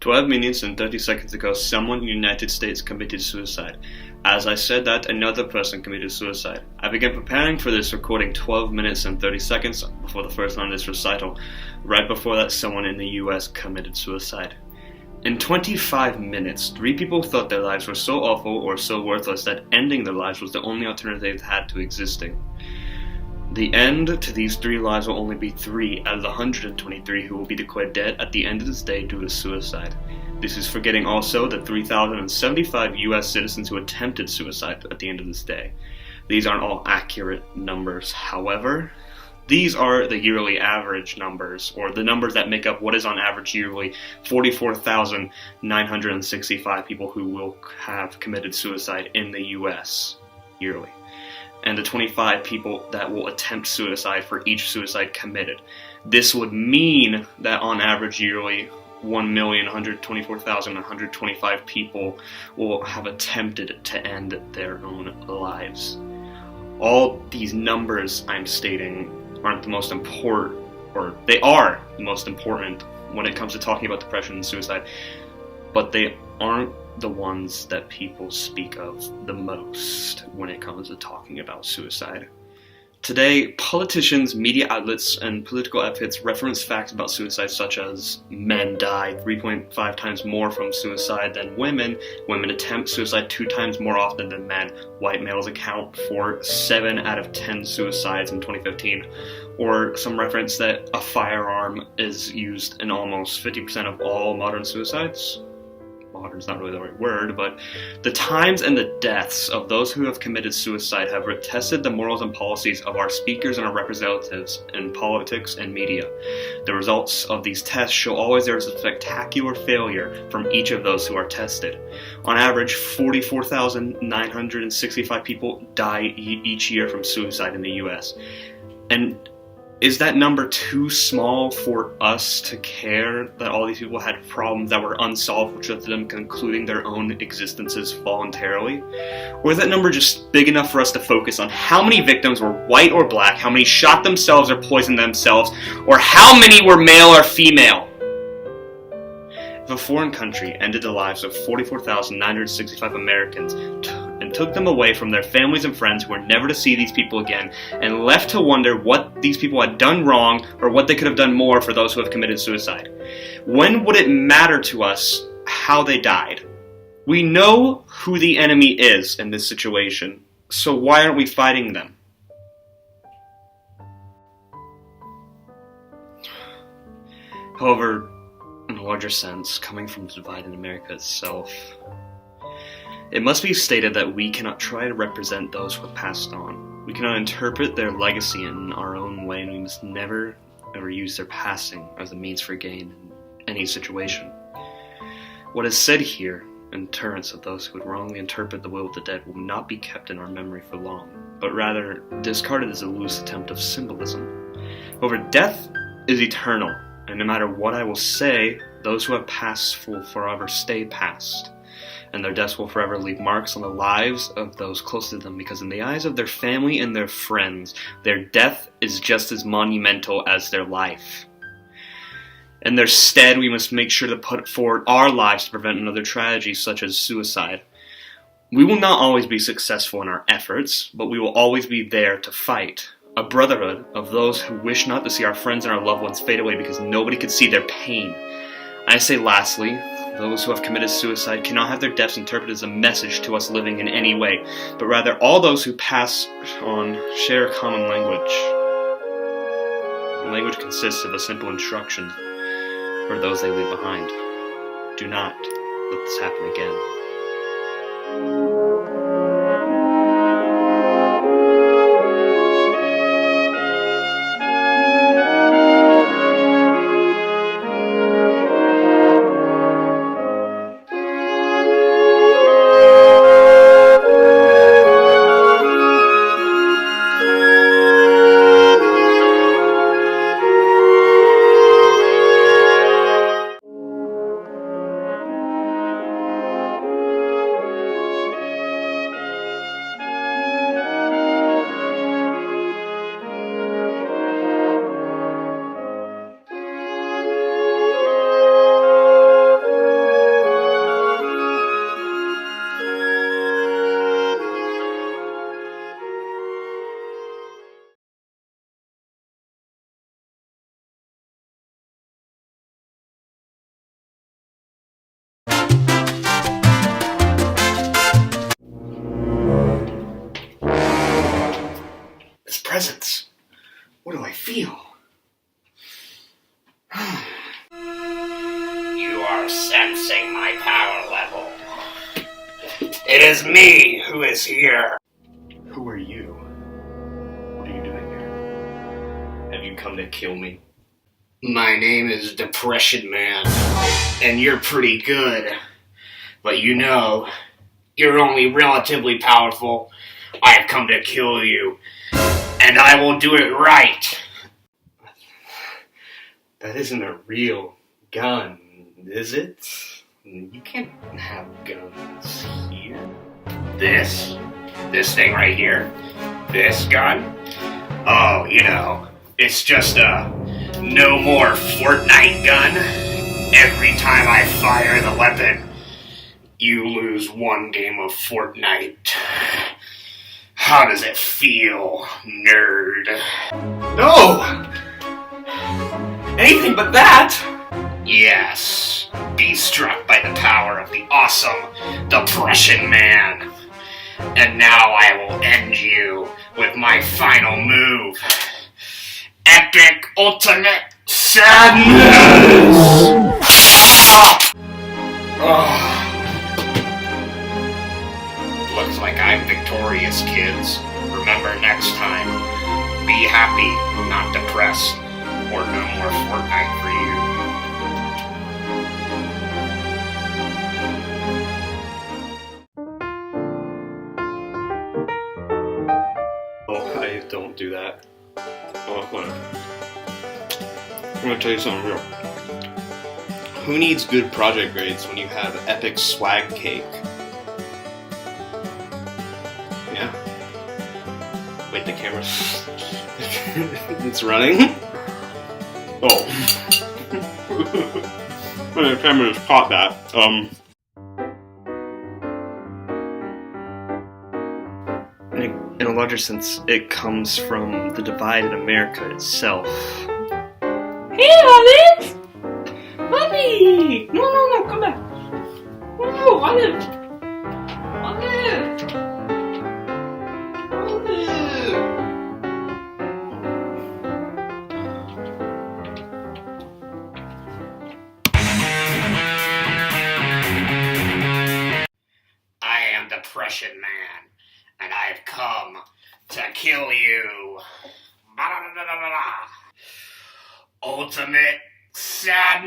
12 minutes and 30 seconds ago, someone in the United States committed suicide. As I said that, another person committed suicide. I began preparing for this recording 12 minutes and 30 seconds before the first line of this recital. Right before that, someone in the US committed suicide. In 25 minutes, 3 people thought their lives were so awful or so worthless that ending their lives was the only alternative they had to existing. The end to these 3 lives will only be 3 out of the 123 who will be declared dead at the end of this day due to suicide. This is forgetting also the 3,075 US citizens who attempted suicide at the end of this day. These aren't all accurate numbers, however. These are the yearly average numbers, or the numbers that make up what is on average yearly 44,965 people who will have committed suicide in the US yearly, and the 25 people that will attempt suicide for each suicide committed. This would mean that on average yearly 1,124,125 people will have attempted to end their own lives. All these numbers I'm stating aren't the most important, or they are the most important when it comes to talking about depression and suicide, but they aren't the ones that people speak of the most when it comes to talking about suicide. Today, politicians, media outlets, and political advocates reference facts about suicide such as men die 3.5 times more from suicide than women, women attempt suicide 2 times more often than men, white males account for 7 out of 10 suicides in 2015, or some reference that a firearm is used in almost 50% of all modern suicides. Modern's not really the right word, but the times and the deaths of those who have committed suicide have tested the morals and policies of our speakers and our representatives in politics and media. The results of these tests show always there is a spectacular failure from each of those who are tested. On average, 44,965 people die each year from suicide in the US. And is that number too small for us to care that all these people had problems that were unsolved, which led to them concluding their own existences voluntarily? Or is that number just big enough for us to focus on how many victims were white or black, how many shot themselves or poisoned themselves, or how many were male or female? If a foreign country ended the lives of 44,965 Americans and took them away from their families and friends who were never to see these people again, and left to wonder what these people had done wrong or what they could have done more for those who have committed suicide, when would it matter to us how they died? We know who the enemy is in this situation, so why aren't we fighting them? However, in a larger sense, coming from the divide in America itself, it must be stated that we cannot try to represent those who have passed on. We cannot interpret their legacy in our own way, and we must never, ever use their passing as a means for gain in any situation. What is said here, in terms of those who would wrongly interpret the will of the dead, will not be kept in our memory for long, but rather discarded as a loose attempt of symbolism. However, death is eternal, and no matter what I will say, those who have passed will forever stay past, and their deaths will forever leave marks on the lives of those close to them, because in the eyes of their family and their friends, their death is just as monumental as their life. In their stead, we must make sure to put forward our lives to prevent another tragedy such as suicide. We will not always be successful in our efforts, but we will always be there to fight. A brotherhood of those who wish not to see our friends and our loved ones fade away because nobody could see their pain. I say lastly, those who have committed suicide cannot have their deaths interpreted as a message to us living in any way, but rather all those who pass on share a common language. The language consists of a simple instruction for those they leave behind. Do not let this happen again. presence. What do I feel? You are sensing my power level. It is me who is here. Who are you? What are you doing here? Have you come to kill me? My name is Depression Man, and you're pretty good. But you know, you're only relatively powerful. I have come to kill you, and I will do it right. That isn't a real gun, is it? You can't have guns here. This thing right here, this gun, oh, you know, it's just a no more Fortnite gun. Every time I fire the weapon, you lose one game of Fortnite. How does it feel, nerd? No! Anything but that! Yes, be struck by the power of the awesome Depression Man. And now I will end you with my final move. Epic Ultimate Sadness! Looks like I'm victorious, kids. Remember next time, be happy, not depressed, or no more Fortnite for you. Oh, I don't do that. Oh, hold on. I'm gonna tell you something real. Who needs good project grades when you have epic swag cake? Yeah. Wait, the camera's... it's running? Oh. The camera just caught that. In a larger sense, it comes from the divide in America itself. Hey, Alex! Buddy! No, come back. No, Olive! Olive! I am Depression Man, and I've come to kill you. Ultimate Sadness!